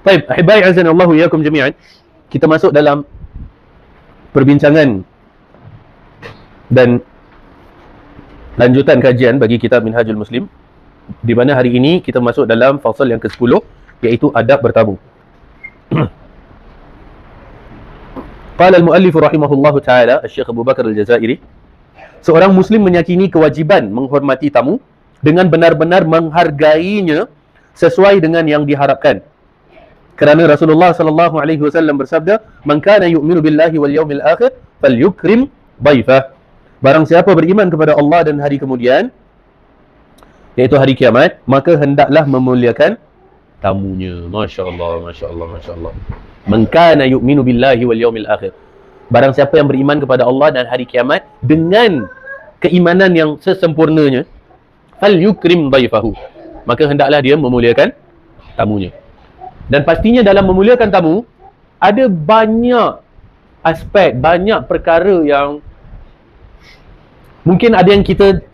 Baik, ahibai azanallahu iyyakum jami'an. Kita masuk dalam perbincangan dan lanjutan kajian bagi kitab Minhajul Muslim, di mana hari ini kita masuk dalam fasal yang ke-10, iaitu adab bertamu. Qala al-muallif rahimahullahu taala, Syekh Abu Bakar Al-Jazairi, seorang muslim meyakini kewajiban menghormati tamu dengan benar-benar menghargainya sesuai dengan yang diharapkan. Kerana Rasulullah sallallahu alaihi wasallam bersabda, "Man kana yu'minu billahi wal yawmil akhir falyukrim dhaifah." Barang siapa beriman kepada Allah dan hari kemudian, iaitu hari kiamat, maka hendaklah memuliakan tamunya. Masya-Allah, masya-Allah, masya-Allah. Man kana yu'minu billahi wal yawmil akhir. Barang siapa yang beriman kepada Allah dan hari kiamat dengan keimanan yang sesempurnanya, falyukrim dhaifahu, maka hendaklah dia memuliakan tamunya. Dan pastinya dalam memuliakan tamu, ada banyak aspek, banyak perkara yang mungkin ada yang kita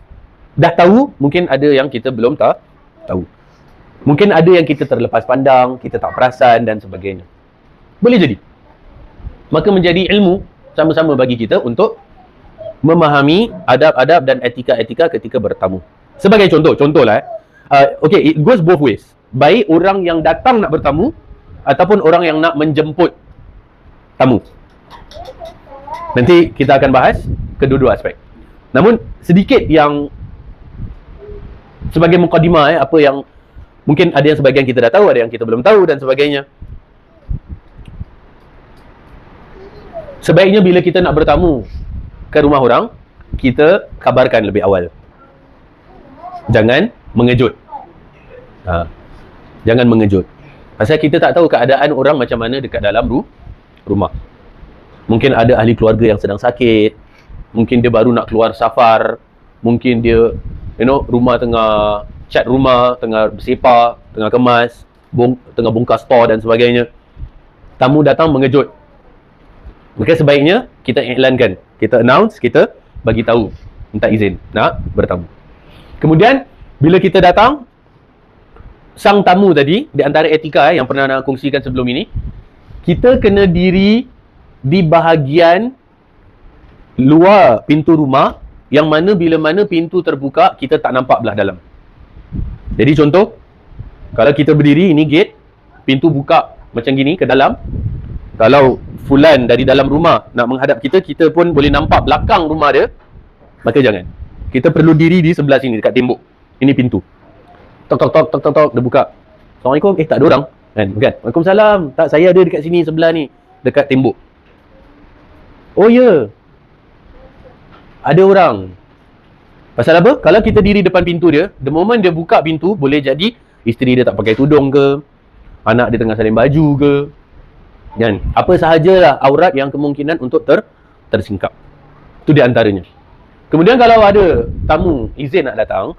dah tahu, mungkin ada yang kita belum tahu. Mungkin ada yang kita terlepas pandang, kita tak perasan dan sebagainya. Boleh jadi. Maka menjadi ilmu sama-sama bagi kita untuk memahami adab-adab dan etika-etika ketika bertamu. Sebagai contohlah, okay, it goes both ways. Baik orang yang datang nak bertamu ataupun orang yang nak menjemput tamu. Nanti kita akan bahas kedua-dua aspek. Namun sedikit yang sebagai mukadimah, apa yang mungkin ada yang sebagian kita dah tahu, ada yang kita belum tahu dan sebagainya. Sebaiknya bila kita nak bertamu ke rumah orang, kita kabarkan lebih awal. Jangan mengejut. Jangan mengejut. Pasal kita tak tahu keadaan orang macam mana dekat dalam rumah. Mungkin ada ahli keluarga yang sedang sakit, mungkin dia baru nak keluar safar, mungkin dia rumah tengah cat rumah, tengah bersepah, tengah kemas, tengah bongkar store dan sebagainya. Tamu datang mengejut. Maka sebaiknya kita iklankan, kita announce, kita bagi tahu, minta izin nak bertamu. Kemudian bila kita datang, sang tamu tadi, di antara etika yang pernah nak kongsikan sebelum ini, kita kena diri di bahagian luar pintu rumah, yang mana bila mana pintu terbuka, kita tak nampak belah dalam. Jadi contoh, kalau kita berdiri, ini gate, pintu buka macam gini ke dalam. Kalau fulan dari dalam rumah nak menghadap kita, kita pun boleh nampak belakang rumah dia, maka jangan. Kita perlu diri di sebelah sini, dekat tembok. Ini pintu. Tok, dia buka. Assalamualaikum. Tak ada orang. Kan? Waalaikumsalam. Tak, saya ada dekat sini sebelah ni. Dekat tembok. Oh ya. Ada orang. Pasal apa? Kalau kita diri depan pintu dia, the moment dia buka pintu, boleh jadi isteri dia tak pakai tudung ke, anak dia tengah salin baju ke. Kan? Apa sahajalah aurat yang kemungkinan untuk tersingkap. Itu di antaranya. Kemudian kalau ada tamu izin nak datang,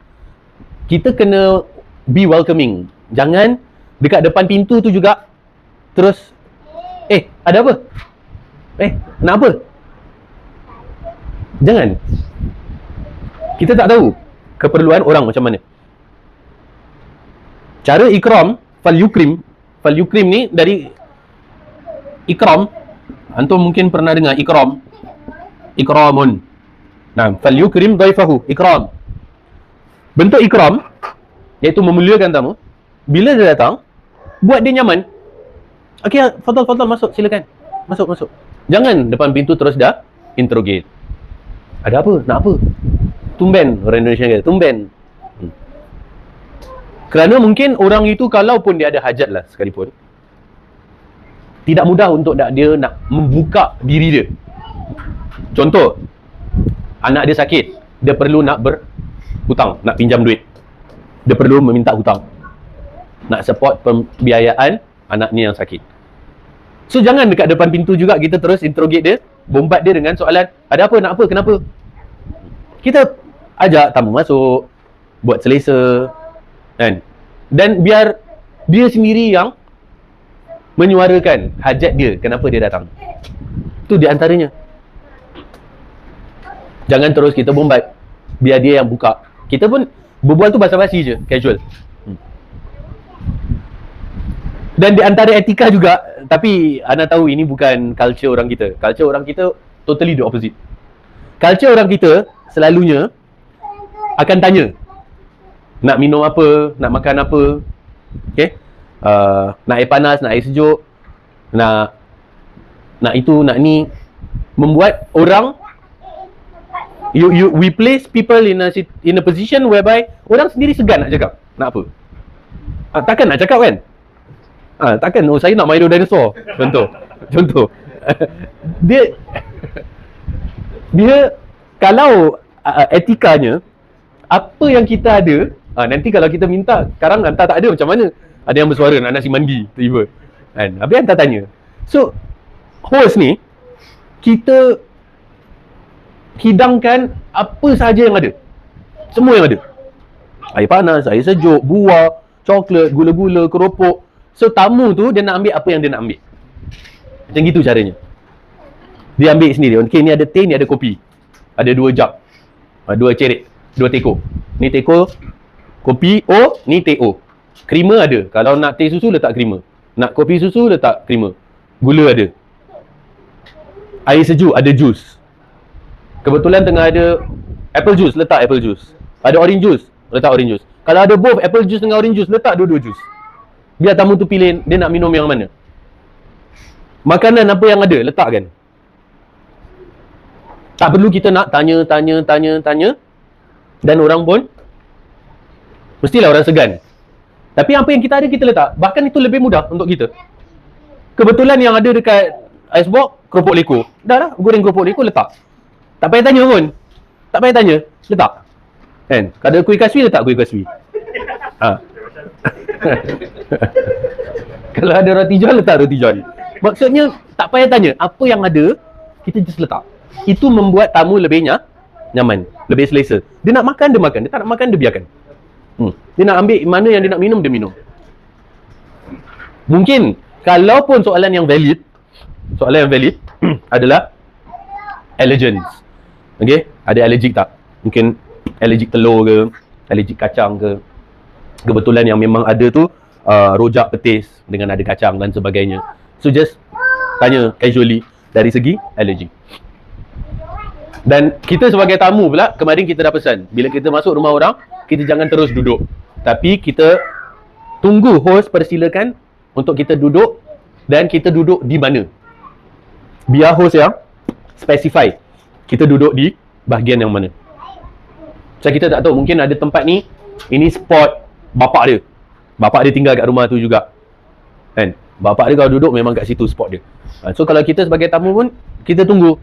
kita kena be welcoming. Jangan dekat depan pintu tu juga terus ada apa? Nak apa? Jangan. Kita tak tahu keperluan orang macam mana. Cara ikram, falyukrim ni dari ikram. Antum mungkin pernah dengar ikram. Ikramun. Nah, falyukrim dhaifahu, ikram. Bentuk ikram, iaitu memuliakan tamu. Bila dia datang, buat dia nyaman. Okey, fadal, masuk, silakan. Masuk. Jangan depan pintu terus dah interrogate. Ada apa? Nak apa? Tumben, orang Indonesia kata, tumben. Kerana mungkin orang itu, kalaupun dia ada hajat lah sekalipun, tidak mudah untuk dia nak membuka diri dia. Contoh, anak dia sakit, dia perlu nak hutang, nak pinjam duit. Dia perlu meminta hutang, nak support pembiayaan anaknya yang sakit. So jangan dekat depan pintu juga kita terus interrogate dia, bombat dia dengan soalan, ada apa, nak apa, kenapa. Kita ajak tamu masuk, buat selesa, kan? Dan biar dia sendiri yang menyuarakan hajat dia, kenapa dia datang. Itu di antaranya. Jangan terus kita bombat, biar dia yang buka. Kita pun berbual tu basa-basi je, casual. Dan di antara etika juga, tapi anda tahu ini bukan culture orang kita. Culture orang kita totally the opposite. Culture orang kita selalunya akan tanya, nak minum apa, nak makan apa, okay? Nak air panas, nak air sejuk, nak itu, nak ni. Membuat orang, we place people in a position whereby orang sendiri segan nak cakap, nak apa. Takkan nak cakap kan? Takkan, saya nak Milo dinosaur. Contoh. dia kalau etikanya, apa yang kita ada, nanti kalau kita minta, sekarang hantar tak ada macam mana? Ada yang bersuara nak nasi mandi, tiba. Kan? Habis hantar tanya. So, host ni, kita hidangkan apa sahaja yang ada. Semua yang ada. Air panas, air sejuk, buah, coklat, gula-gula, keropok. So tamu tu dia nak ambil apa yang dia nak ambil. Macam gitu caranya. Dia ambil sendiri. Okay, ni ada teh, ni ada kopi. Ada 2 jug. 2 cerik, 2 teko. Ni teko kopi O, ni teh O. Krima ada. Kalau nak teh susu letak krima. Nak kopi susu letak krima. Gula ada. Air sejuk ada jus. Kebetulan tengah ada apple juice, letak apple juice. Ada orange juice, letak orange juice. Kalau ada both apple juice dengan orange juice, letak dua-dua juice. Biar tamu tu pilih dia nak minum yang mana. Makanan apa yang ada, letakkan. Tak perlu kita nak tanya. Dan orang pun mestilah orang segan. Tapi apa yang kita ada, kita letak. Bahkan itu lebih mudah untuk kita. Kebetulan yang ada dekat icebox, keropok leko. Dah lah, goreng keropok leko, letak. Tak payah tanya pun. Tak payah tanya, letak. Kan? Kalau ada kuih kaswi, letak kuih kaswi. Kalau ada roti john, letak roti john. Maksudnya, tak payah tanya. Apa yang ada, kita just letak. Itu membuat tamu lebih nyaman. Lebih selesa. Dia nak makan, dia makan. Dia tak nak makan, dia biarkan. Dia nak ambil mana yang dia nak minum, dia minum. Mungkin, kalaupun soalan yang valid adalah allergens. Okay? Ada allergic tak? Mungkin allergic telur ke, allergic kacang ke. Kebetulan yang memang ada tu rojak petis dengan ada kacang dan sebagainya. So just tanya casually dari segi allergy. Dan kita sebagai tamu pula, kemarin kita dah pesan, bila kita masuk rumah orang, kita jangan terus duduk. Tapi kita tunggu host persilakan untuk kita duduk, dan kita duduk di mana. Biar host yang specify kita duduk di bahagian yang mana. Macam kita tak tahu, mungkin ada tempat ni, ini spot bapak dia. Bapak dia tinggal kat rumah tu juga. Kan? Bapak dia kalau duduk memang kat situ spot dia. So kalau kita sebagai tamu pun, kita tunggu.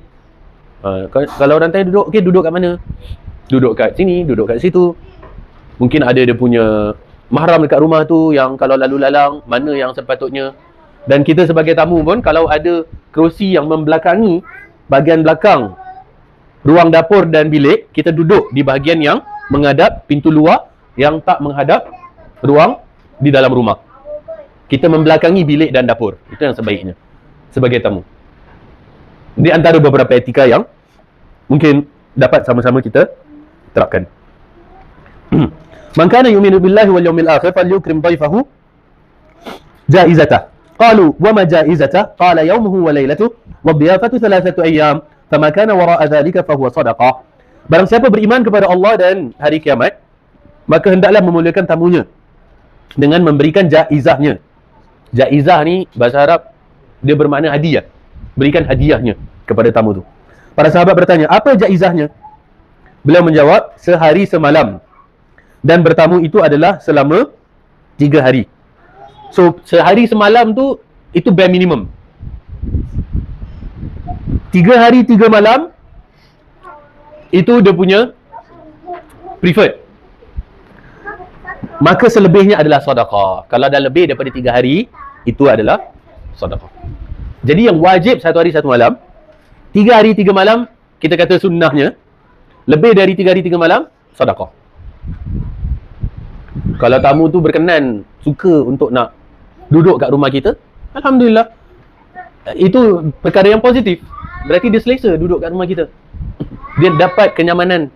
Kalau orang tanya duduk, okay, duduk kat mana? Duduk kat sini, duduk kat situ. Mungkin ada dia punya mahram dekat rumah tu, yang kalau lalu lalang, mana yang sepatutnya. Dan kita sebagai tamu pun, kalau ada kerusi yang membelakangi bahagian belakang ruang dapur dan bilik, kita duduk di bahagian yang menghadap pintu luar, yang tak menghadap ruang di dalam rumah. Kita membelakangi bilik dan dapur. Itu yang sebaiknya sebagai tamu. Di antara beberapa etika yang mungkin dapat sama-sama kita terapkan. Man kana yu'minu billahi wal yawmil akhir falyukrim dhayfahu jaizatah. Qalu wa ma jaizatah? Qala yawmuhu wa laylatuhu wa dhiyafatu 3 ayyam fama kana wara'a dhalika fa huwa sadaqah. Barang siapa beriman kepada Allah dan hari kiamat, maka hendaklah memuliakan tamunya dengan memberikan jaizahnya. Jaizah ni bahasa Arab dia bermakna hadiah. Berikan hadiahnya kepada tamu tu. Para sahabat bertanya, apa jaizahnya? Beliau menjawab, sehari semalam. Dan bertamu itu adalah selama 3 hari. So, sehari semalam tu, itu bare minimum. 3 hari 3 malam, itu dia punya preferred. Maka selebihnya adalah sedekah. Kalau dah lebih daripada 3 hari, itu adalah sedekah. Jadi yang wajib 1 hari 1 malam, 3 hari 3 malam, kita kata sunnahnya, lebih dari 3 hari 3 malam, sedekah. Kalau tamu tu berkenan, suka untuk nak duduk kat rumah kita, alhamdulillah. Itu perkara yang positif. Berarti dia selesa duduk kat rumah kita. Dia dapat kenyamanan.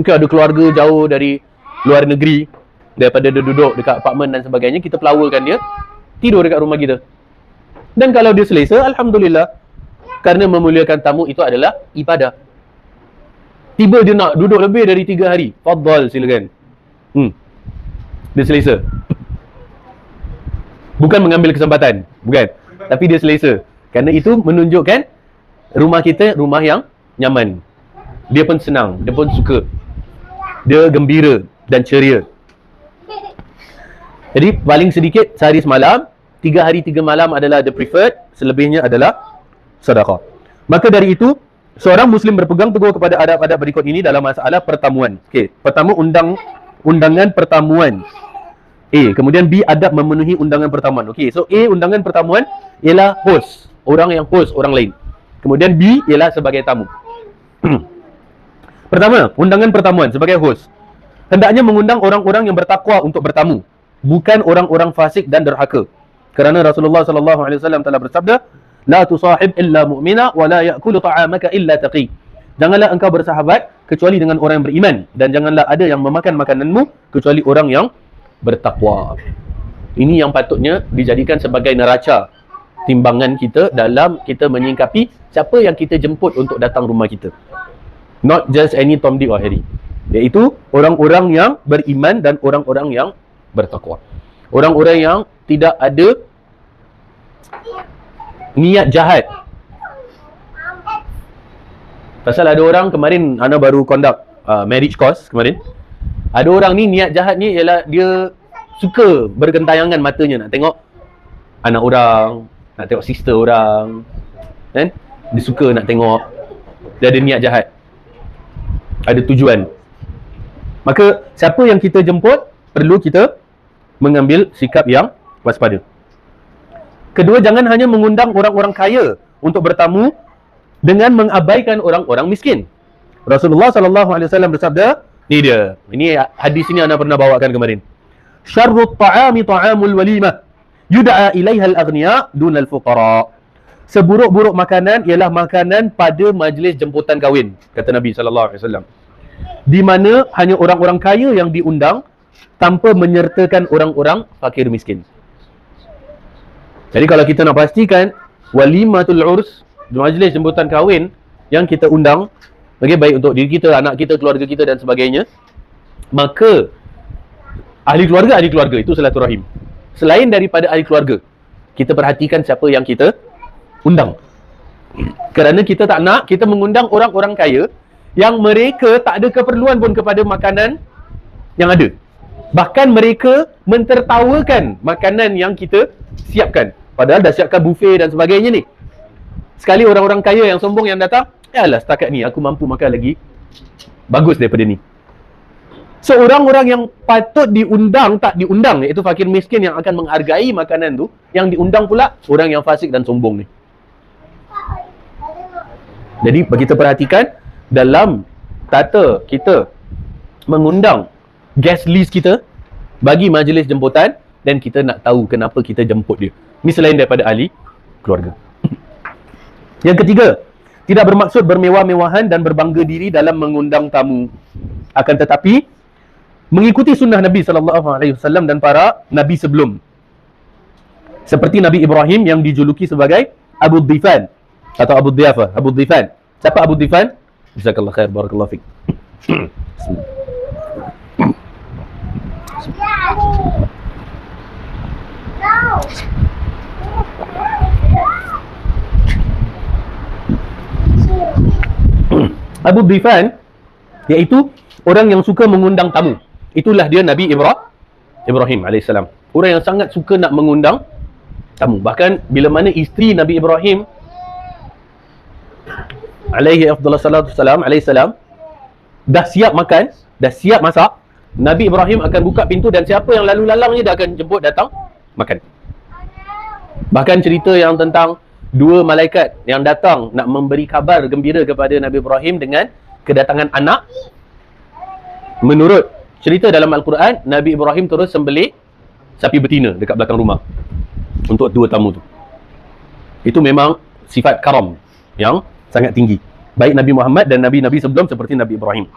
Mungkin ada keluarga jauh dari luar negeri, daripada dia duduk dekat apartmen dan sebagainya, kita pelawakan dia. tidur dekat rumah kita. Dan kalau dia selesa, alhamdulillah. Kerana memuliakan tamu itu adalah ibadah. Tiba dia nak duduk lebih dari 3 hari, fadhal, silakan. Dia selesa. Bukan mengambil kesempatan, bukan. Tapi dia selesa. Kerana itu menunjukkan rumah kita rumah yang nyaman. Dia pun senang, dia pun suka. Dia gembira dan ceria. Jadi paling sedikit sehari semalam, 3 hari 3 malam adalah the preferred, selebihnya adalah sedekah. Maka dari itu, seorang Muslim berpegang teguh kepada adab-adab berikut ini dalam masalah pertamuan. Okey, pertama undangan pertamuan. A. Kemudian B, adab memenuhi undangan pertamuan. Okey, so A, undangan pertamuan ialah host, orang yang host orang lain. Kemudian B ialah sebagai tamu. Pertama, undangan pertamuan sebagai host. Hendaknya mengundang orang-orang yang bertakwa untuk bertamu, bukan orang-orang fasik dan derhaka. Kerana Rasulullah sallallahu alaihi wasallam telah bersabda, "La tusahib illa mu'mina wa la ya'kulu ta'amaka illa taqi." Janganlah engkau bersahabat kecuali dengan orang yang beriman, dan janganlah ada yang memakan makananmu kecuali orang yang bertakwa. Ini yang patutnya dijadikan sebagai neraca timbangan kita dalam kita menyingkapi siapa yang kita jemput untuk datang rumah kita. Not just any Tom, Dick or Harry. Iaitu orang-orang yang beriman dan orang-orang yang bertakwa. Orang-orang yang tidak ada niat jahat. Pasal ada orang kemarin, Ana baru conduct marriage course kemarin. Ada orang ni niat jahat ni ialah dia suka bergentayangan matanya nak tengok anak orang, nak tengok sister orang, kan? Dia suka nak tengok. Dia ada niat jahat, ada tujuan. Maka siapa yang kita jemput, perlu kita mengambil sikap yang waspada. Kedua, jangan hanya mengundang orang-orang kaya untuk bertamu dengan mengabaikan orang-orang miskin. Rasulullah sallallahu alaihi wasallam bersabda, ni dia. Ini hadis ini Ana pernah bawakan kemarin. Syarrut ta'ami ta'amul walimah, yud'a ilaiha al-aghniya dunal fuqara. Seburuk-buruk makanan ialah makanan pada majlis jemputan kahwin, kata Nabi sallallahu alaihi wasallam. Di mana hanya orang-orang kaya yang diundang tanpa menyertakan orang-orang fakir miskin. Jadi kalau kita nak pastikan walimatul urs, majlis jemputan kahwin yang kita undang, okay, baik untuk diri kita, anak kita, keluarga kita dan sebagainya, maka ahli keluarga itu silaturahim. Selain daripada ahli keluarga, kita perhatikan siapa yang kita undang. Kerana kita tak nak kita mengundang orang-orang kaya yang mereka tak ada keperluan pun kepada makanan yang ada. Bahkan mereka mentertawakan makanan yang kita siapkan. Padahal dah siapkan buffet dan sebagainya ni. Sekali orang-orang kaya yang sombong yang datang, alah setakat ni aku mampu makan lagi bagus daripada ni. So orang-orang yang patut diundang tak diundang, iaitu fakir miskin yang akan menghargai makanan tu, yang diundang pula orang yang fasik dan sombong ni. Jadi kita perhatikan dalam tata kita mengundang guest list kita bagi majlis jemputan, dan kita nak tahu kenapa kita jemput dia. Ini selain daripada ahli keluarga. Yang ketiga, tidak bermaksud bermewah-mewahan dan berbangga diri dalam mengundang tamu. Akan tetapi mengikuti sunnah Nabi SAW dan para Nabi sebelum. Seperti Nabi Ibrahim yang dijuluki sebagai Abu Dhifan atau Abu Dhiyafah. Abu Dhifan. Siapa Abu Dhifan? Jazakallah khair, barakallahu fiik. Abu Dhifan iaitu orang yang suka mengundang tamu. Itulah dia Nabi Ibrahim alaihissalam. Orang yang sangat suka nak mengundang tamu. Bahkan bila mana isteri Nabi Ibrahim alaihissalam dah siap makan, dah siap masak, Nabi Ibrahim akan buka pintu dan siapa yang lalu lalang ni dia akan jemput datang makan. Bahkan cerita yang tentang dua malaikat yang datang nak memberi kabar gembira kepada Nabi Ibrahim dengan kedatangan anak. Menurut cerita dalam Al-Quran, Nabi Ibrahim terus sembelih sapi betina dekat belakang rumah untuk dua tamu tu. Itu memang sifat karam yang sangat tinggi, baik Nabi Muhammad dan Nabi-Nabi sebelum seperti Nabi Ibrahim.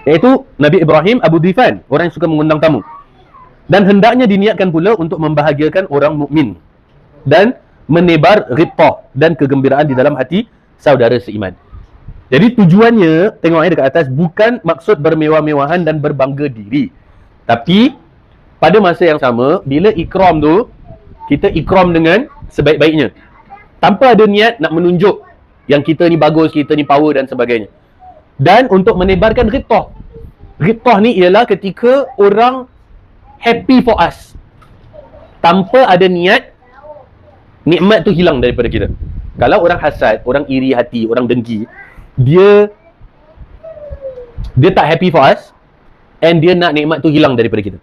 Iaitu Nabi Ibrahim Abu Dhifan, orang yang suka mengundang tamu. Dan hendaknya diniatkan pula untuk membahagiakan orang mukmin. dan menebar ghibtah dan kegembiraan di dalam hati saudara seiman. Jadi tujuannya, tengok dekat atas, bukan maksud bermewah-mewahan dan berbangga diri. Tapi pada masa yang sama, bila ikram tu, kita ikram dengan sebaik-baiknya, tanpa ada niat nak menunjuk yang kita ni bagus, kita ni power dan sebagainya. Dan untuk menebarkan ghibtah. Ghibtah ni ialah ketika orang happy for us, tanpa ada niat, nikmat tu hilang daripada kita. Kalau orang hasad, orang iri hati, orang dengki, dia tak happy for us, and dia nak nikmat tu hilang daripada kita.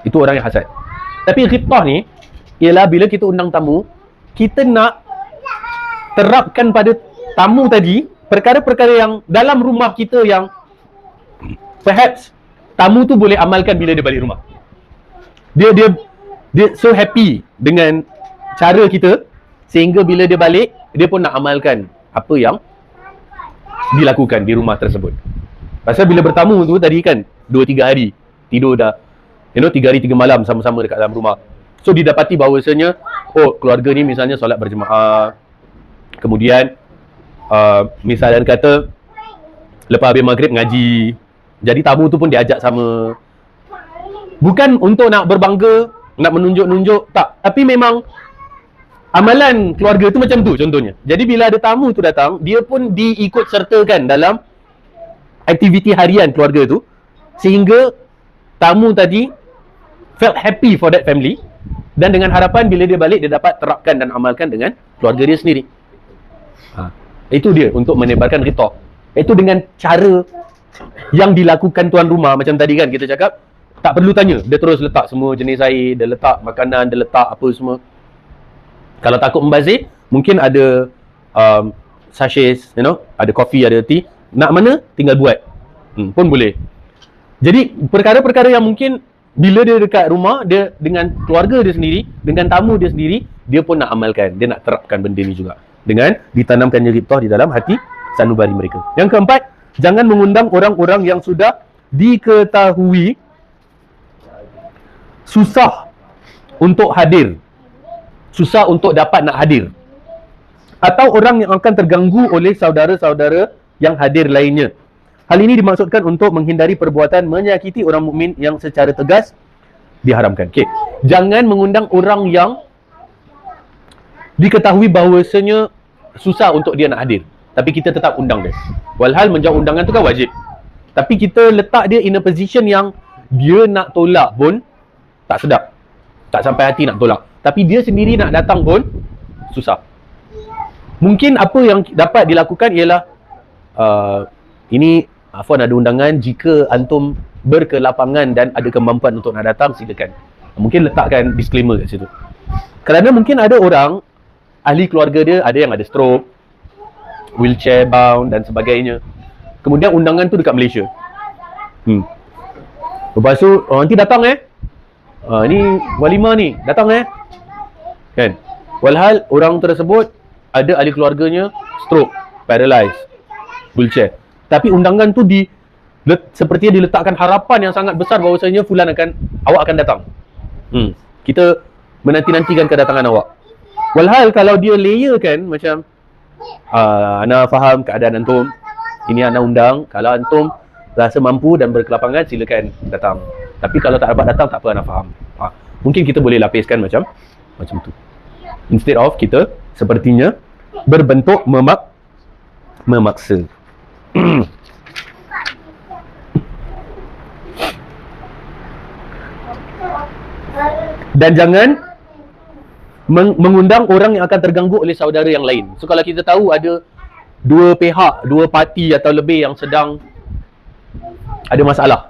Itu orang yang hasad. Tapi ghibtah ni ialah bila kita undang tamu, kita nak terapkan pada tamu tadi perkara-perkara yang dalam rumah kita yang perhaps tamu tu boleh amalkan bila dia balik rumah. Dia so happy dengan cara kita sehingga bila dia balik, dia pun nak amalkan apa yang dilakukan di rumah tersebut. Pasal bila bertamu tu tadi kan 2-3 hari tidur dah, 3 hari 3 malam sama-sama dekat dalam rumah. So didapati bahawasanya, oh keluarga ni misalnya solat berjemaah, kemudian misalnya kata lepas habis maghrib ngaji, jadi tamu tu pun diajak sama. Bukan untuk nak berbangga, nak menunjuk-nunjuk, tak. Tapi memang amalan keluarga tu macam tu contohnya. Jadi bila ada tamu tu datang, dia pun diikut sertakan dalam aktiviti harian keluarga tu, sehingga tamu tadi felt happy for that family, dan dengan harapan bila dia balik, dia dapat terapkan dan amalkan dengan keluarga dia sendiri. Itu dia untuk menebarkan ghibtah. Itu dengan cara yang dilakukan tuan rumah. Macam tadi kan kita cakap, tak perlu tanya, dia terus letak semua jenis air, dia letak makanan, dia letak apa semua. Kalau takut membazir, mungkin ada sachets, ada kopi, ada tea. Nak mana, tinggal buat. Pun boleh. Jadi perkara-perkara yang mungkin bila dia dekat rumah, dia dengan keluarga dia sendiri, dengan tamu dia sendiri, dia pun nak amalkan, dia nak terapkan benda ni juga, dengan ditanamkannya ghibtah di dalam hati sanubari mereka. Yang keempat, jangan mengundang orang-orang yang sudah diketahui susah untuk hadir, susah untuk dapat nak hadir, atau orang yang akan terganggu oleh saudara-saudara yang hadir lainnya. Hal ini dimaksudkan untuk menghindari perbuatan menyakiti orang mukmin yang secara tegas diharamkan. Okey, jangan mengundang orang yang diketahui bahawasanya susah untuk dia nak hadir, tapi kita tetap undang dia. Walhal menjawab undangan tu kan wajib, tapi kita letak dia in a position yang dia nak tolak pun tak sedap, tak sampai hati nak tolak, tapi dia sendiri nak datang pun susah. Mungkin apa yang dapat dilakukan ialah ini Afwan ada undangan, jika antum berkelapangan dan ada kemampuan untuk nak datang, silakan. Mungkin letakkan disclaimer kat situ. Kerana mungkin ada orang, ahli keluarga dia ada yang ada stroke, wheelchair bound dan sebagainya. Kemudian undangan tu dekat Malaysia. Lepas tu nanti datang ni walimah ni, datang kan. Walhal orang tersebut ada ahli keluarganya stroke, paralyzed, wheelchair. Tapi undangan tu sepertinya diletakkan harapan yang sangat besar bahawasanya awak akan datang. Kita menanti-nantikan kedatangan awak. Walhal kalau dia layerkan macam ana faham keadaan antum, ini ana undang, kalau antum rasa mampu dan berkelapangan silakan datang. Tapi kalau tak dapat datang tak apa, ana faham. Mungkin kita boleh lapiskan macam tu. Instead of kita sepertinya berbentuk memaksa. Dan jangan mengundang orang yang akan terganggu oleh saudara yang lain. So kalau kita tahu ada dua pihak, dua parti atau lebih yang sedang ada masalah,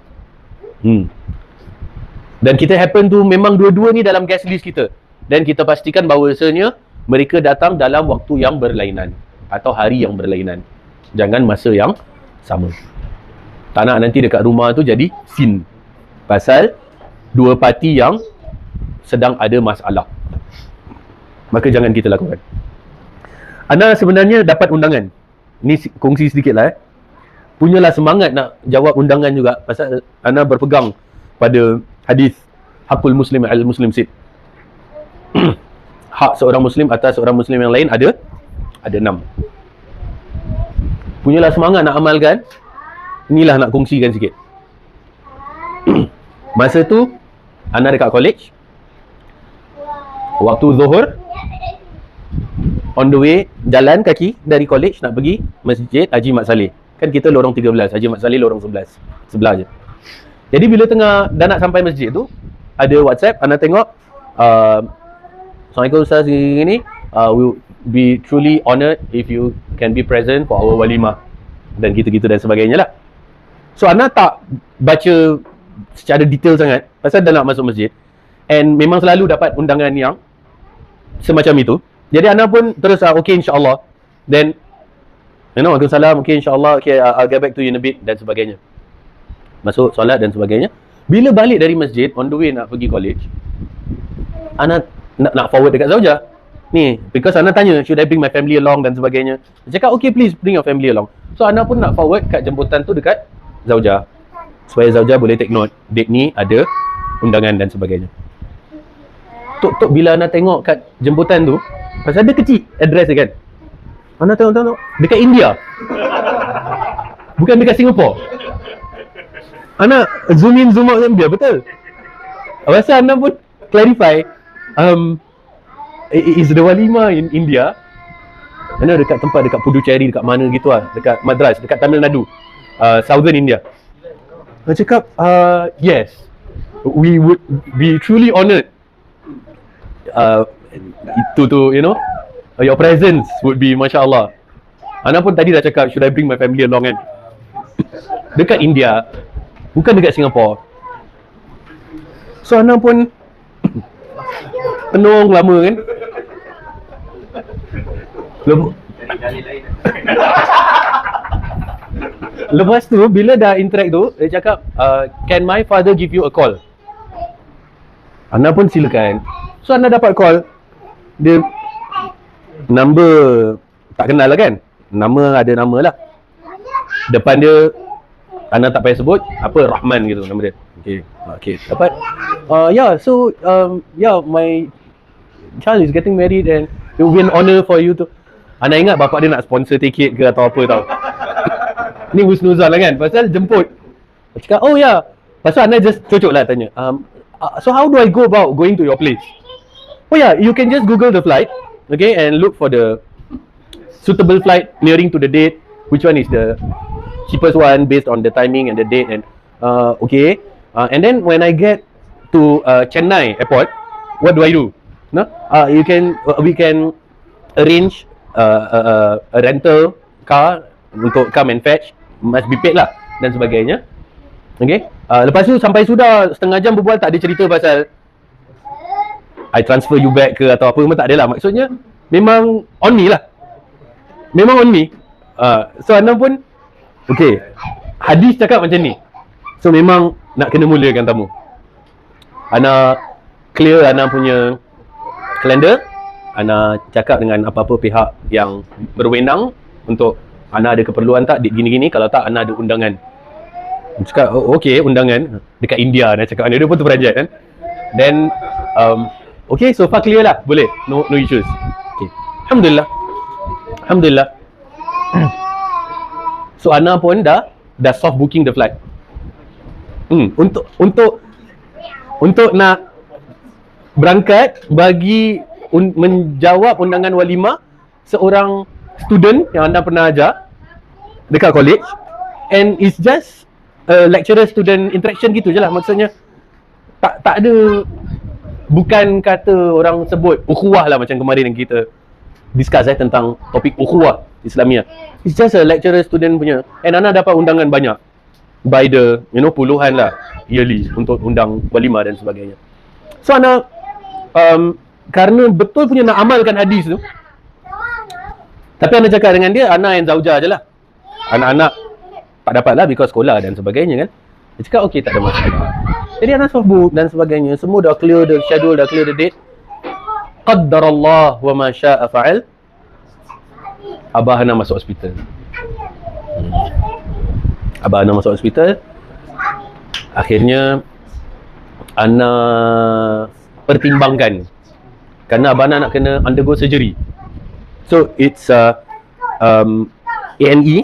dan kita happen tu memang dua-dua ni dalam guest list kita, dan kita pastikan bahawasanya mereka datang dalam waktu yang berlainan atau hari yang berlainan, jangan masa yang sama. Tak nak nanti dekat rumah tu jadi scene pasal dua parti yang sedang ada masalah. Maka jangan kita lakukan. Ana sebenarnya dapat undangan. Ni kongsi sedikit lah Punyalah semangat nak jawab undangan juga, pasal ana berpegang pada hadis Hakul Muslim al-Muslim Sid. hak seorang Muslim atas seorang Muslim yang lain ada 6. Punyalah semangat nak amalkan. Inilah nak kongsikan sikit. Masa tu Ana dekat college. Waktu Zuhur, on the way, jalan kaki dari college nak pergi Masjid Haji Mat Saleh. Kan kita lorong 13, Haji Mat Saleh lorong 11. Sebelah je. Jadi bila tengah dah nak sampai masjid tu, ada WhatsApp, Ana tengok, Assalamualaikum Ustaz, gini, we'll be truly honoured if you can be present for our walimah. Dan gitu-gitu dan sebagainya lah. So Ana tak baca secara detail sangat pasal dah nak masuk masjid, and memang selalu dapat undangan yang semacam itu. Jadi Ana pun terus okay insyaAllah. Then Waalaikumsalam, okay insyaAllah, okay, I'll get back to you in a bit dan sebagainya. Masuk solat dan sebagainya. Bila balik dari masjid, on the way nak pergi college, Ana nak forward dekat Zaujah ni, because Ana tanya, should I bring my family along dan sebagainya. Dia cakap, okay please bring your family along. So Ana pun nak forward kat jemputan tu dekat Zaujah, supaya Zaujah boleh take note, date ni ada undangan dan sebagainya. Tok bila Ana tengok kat jemputan tu, pasal dia kecil address dia kan, Ana tengok dekat India, bukan dekat Singapore. Ana zoom in zoom out dia betul. Pasal Ana pun clarify, is the walimah in India. Ana dekat tempat dekat Puducherry, dekat mana gitu lah, dekat Madras, dekat Tamil Nadu, Southern India. Dia cakap, yes, we would be truly honoured. Itu tu, your presence would be masya-Allah. Ana pun tadi dah cakap, should I bring my family along kan? Dekat India, bukan dekat Singapore. So Ana pun penung lama kan. Lepas tu bila dah interact tu, dia cakap, can my father give you a call? Ana pun silakan. So Ana dapat call. Dia number tak kenal lah kan. Nama ada nama lah. Depan dia Ana tak payah sebut apa, Rahman gitu nama dia. Okay, dapat. So my child is getting married and it will be an honour for you to. Ana ingat bapak dia nak sponsor tiket ke atau apa tau. Ni husnuzan lah kan, pasal jemput. Dia cakap, oh ya. Pasal Ana just cocok lah tanya, so how do I go about going to your place? Oh yeah, you can just Google the flight, okay, and look for the suitable flight nearing to the date. Which one is the cheapest one based on the timing and the date, and okay. And then when I get to Chennai airport, what do I do? No, we can arrange a rental car untuk come and fetch, must be paid lah dan sebagainya. Okay. Lepas tu sampai sudah setengah jam berbual, tak ada cerita pasal I transfer you back ke atau apa, memang tak ada lah. Maksudnya memang on me lah. Memang on me. So Ana pun okay, hadis cakap macam ni. So memang nak kena muliakan tamu. Ana clear Ana punya kalender. Ana cakap dengan apa-apa pihak yang berwenang untuk Ana ada keperluan tak, gini-gini. Kalau tak, Ana ada undangan. Cakap, oh, okay, undangan dekat India. Ana cakap, dia pun terperanjat kan. Then okay, so far clear lah, boleh, no issues. Okay, Alhamdulillah. So Ana pun dah soft booking the flight. Untuk nak berangkat bagi menjawab undangan walimah seorang student yang Ana pernah ajar dekat college, and it's just lecturer student interaction gitu je lah. Maksudnya tak ada, bukan kata orang sebut ukhuwah lah macam kemarin yang kita discuss tentang topik ukhuwah Islamiah. It's just a lecturer student punya, and Ana dapat undangan banyak by the puluhan lah yearly untuk undang walimah dan sebagainya. So Ana kerana betul punya nak amalkan hadis tu, tapi Ana cakap dengan dia, Ana and Zaujah je lah, anak-anak tak dapat lah because sekolah dan sebagainya kan. Dia cakap okay, tak ada masalah. Jadi Ana soft book dan sebagainya, semua dah clear the schedule, dah clear the date. Qaddarallah wa ma syaa fa'al. Abah Ana masuk hospital. Abah Ana masuk hospital. Akhirnya Ana pertimbangkan kerana Abana nak kena undergo surgery. So it's A&E,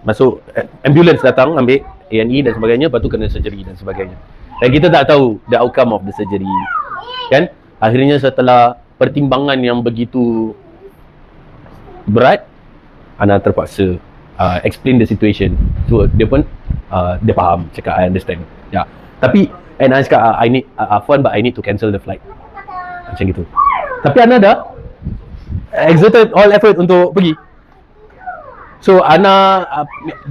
masuk ambulance datang ambil A&E dan sebagainya, lepas tu kena surgery dan sebagainya. Dan kita tak tahu the outcome of the surgery, kan? Akhirnya setelah pertimbangan yang begitu berat, Ana terpaksa explain the situation. So dia pun dia faham, cakap I understand. Ya. Tapi Ana cakap I need Afwan, but I need to cancel the flight. Macam gitu. Tapi Ana dah exerted all effort untuk pergi. So Ana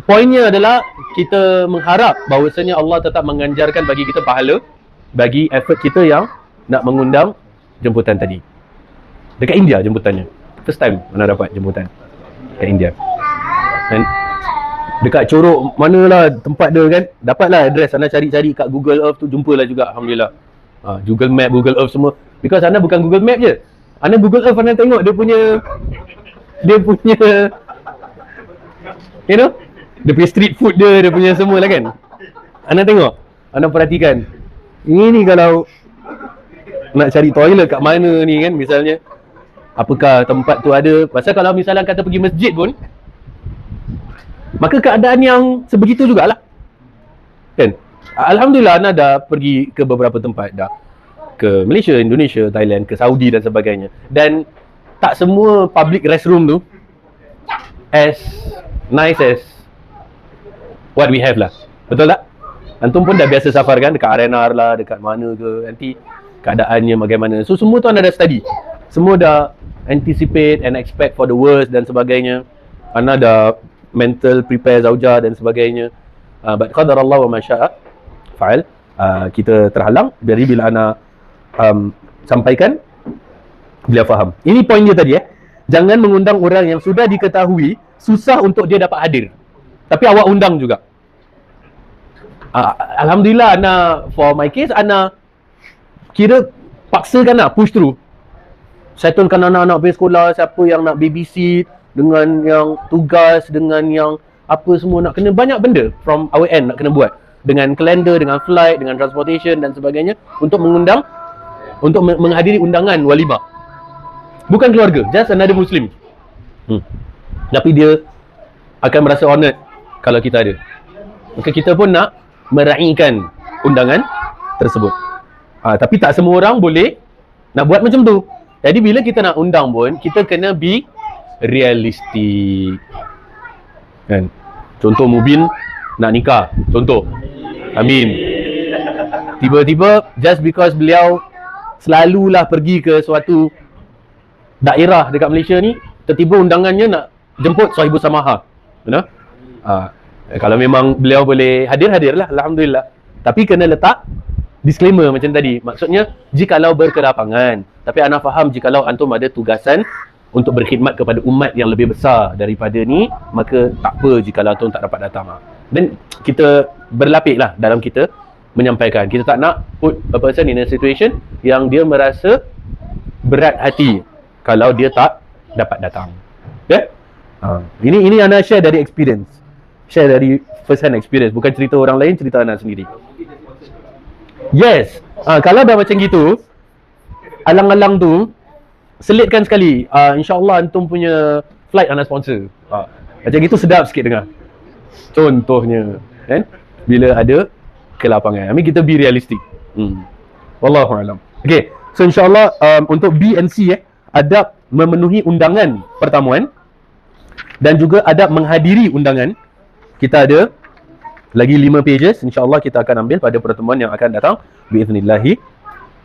poinnya adalah kita mengharap bahawasanya Allah tetap menganjarkan bagi kita pahala bagi effort kita yang nak mengundang jemputan tadi. Dekat India jemputannya. First time Ana dapat jemputan dekat India. Dan dekat Corok manalah tempat dia kan, dapatlah address. Ana cari-cari kat Google Earth tu, jumpalah juga alhamdulillah. Google Map, Google Earth semua. Because Ana bukan Google Map je. Ana Google Earth, Ana tengok dia punya you know, dia punya street food dia punya semua lah kan. Ana tengok, Ana perhatikan. Ini kalau nak cari toilet kat mana ni kan, misalnya apakah tempat tu ada. Pasal kalau misalnya kata pergi masjid pun, maka keadaan yang sebegitu jugalah kan. Alhamdulillah Ana dah pergi ke beberapa tempat dah. Ke Malaysia, Indonesia, Thailand, ke Saudi dan sebagainya. Dan tak semua public restroom tu as nice as what we have lah. Betul tak? Antum pun dah biasa safar kan, dekat RNR lah, dekat mana ke, nanti keadaannya bagaimana. So semua tu Ana dah study. Semua dah anticipate and expect for the worst dan sebagainya. Ana dah mental prepare zaujah dan sebagainya. But qadarallah wa ma syaa fa'al. Kita terhalang. Jadi bila Ana sampaikan, beliau faham. Ini poin dia tadi Jangan mengundang orang yang sudah diketahui susah untuk dia dapat hadir, tapi awak undang juga. Alhamdulillah Ana, for my case, Ana kira paksakan nak push through. Settlekan anak-anak pergi sekolah, siapa yang nak babysit, dengan yang tugas, dengan yang apa semua nak kena, banyak benda from our end nak kena buat. Dengan kalender, dengan flight, dengan transportation dan sebagainya, untuk mengundang, untuk menghadiri undangan walimah. Bukan keluarga, just another Muslim. Tapi dia akan merasa honoured kalau kita ada. Maka kita pun nak meraihkan undangan tersebut. Tapi tak semua orang boleh nak buat macam tu. Jadi bila kita nak undang pun, kita kena be realistic kan. Contoh Mubin nak nikah, contoh Amin, tiba-tiba just because beliau selalulah pergi ke suatu daerah dekat Malaysia ni, tiba-tiba undangannya nak jemput Sahibus Samaha, you know? Kalau memang beliau boleh hadir, hadirlah, alhamdulillah. Tapi kena letak disclaimer macam tadi. Maksudnya, jikalau berkelapangan, tapi Ana faham jikalau antum ada tugasan untuk berkhidmat kepada umat yang lebih besar daripada ni, maka tak apa jikalau antum tak dapat datang. Dan kita berlapik lah dalam kita menyampaikan. Kita tak nak put a person in a situation yang dia merasa berat hati kalau dia tak dapat datang. Okay? Ini Ana share dari experience. Share dari first hand experience. Bukan cerita orang lain, cerita Ana sendiri. Yes. Kalau dah macam gitu, alang-alang tu, selitkan sekali. InsyaAllah antum punya flight Ana sponsor. Macam gitu sedap sikit dengar. Contohnya, kan? Bila ada kelapangan. I mean, kita be realistic. Wallahualam. Okay. So insyaAllah untuk B and C, adab memenuhi undangan pertemuan dan juga adab menghadiri undangan. Kita ada lagi 5 pages. InsyaAllah kita akan ambil pada pertemuan yang akan datang. Biiznillahi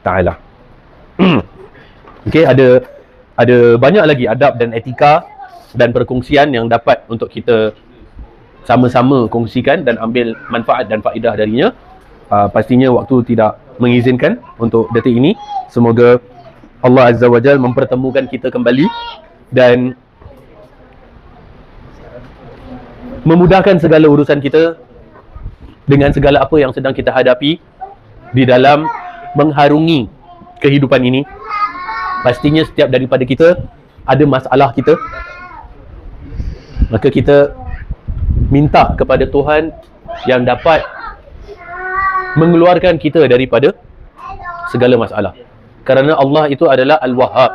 ta'ala. Okay, ada banyak lagi adab dan etika dan perkongsian yang dapat untuk kita sama-sama kongsikan dan ambil manfaat dan faedah darinya. Pastinya waktu tidak mengizinkan untuk detik ini. Semoga Allah Azza wa Jal mempertemukan kita kembali dan memudahkan segala urusan kita dengan segala apa yang sedang kita hadapi di dalam mengharungi kehidupan ini. Pastinya setiap daripada kita ada masalah kita, maka kita minta kepada Tuhan yang dapat mengeluarkan kita daripada segala masalah. Kerana Allah itu adalah Al-Wahhab.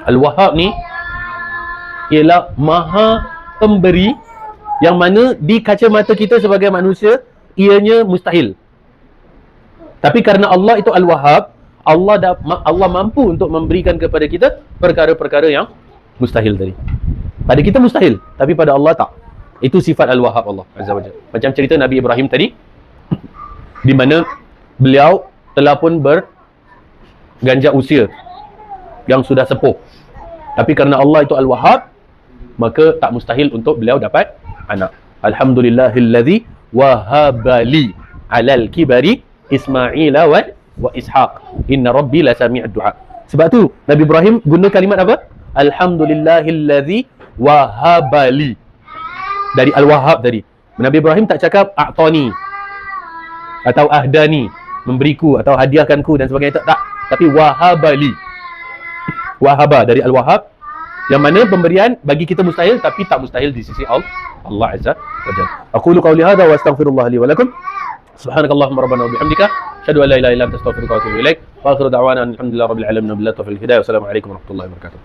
Al-Wahhab ni ialah Maha Pemberi, yang mana di kacamata kita sebagai manusia ianya mustahil. Tapi kerana Allah itu Al-Wahhab, Allah mampu untuk memberikan kepada kita perkara-perkara yang mustahil tadi. Pada kita mustahil, tapi pada Allah tak. Itu sifat Al-Wahhab Allah Azza wa Jalla. Macam cerita Nabi Ibrahim tadi, di mana beliau telah pun berganjak usia yang sudah sepuh. Tapi kerana Allah itu Al-Wahhab, maka tak mustahil untuk beliau dapat anak. Alhamdulillahillazi wahabali alal kibari Ismaila wa Ishaq. Inna rabbi la sami'ad du'a. Sebab tu Nabi Ibrahim guna kalimat apa? Alhamdulillahillazi wahabali. Dari Al-Wahhab tadi. Nabi Ibrahim tak cakap a'tani atau ahdani, memberiku atau hadiahkanku dan sebagainya, tak. Tapi wahabali. Wahaba dari Al-Wahhab, yang mana pemberian bagi kita mustahil, tapi tak mustahil di sisi Allah Azza wa Jalla. Aqulu qawli hadha wa astaghfirullah li wa lakum. Subhanakallahumma rabbana wa bihamdika, asyhadu an la ilaha illa anta astaghfiruka wa atubu ilaik. Wa akhiru da'wana alhamdulillahi rabbil alamin, billahi taufiq wal hidayah. Wassalamu alaikum warahmatullahi wabarakatuh.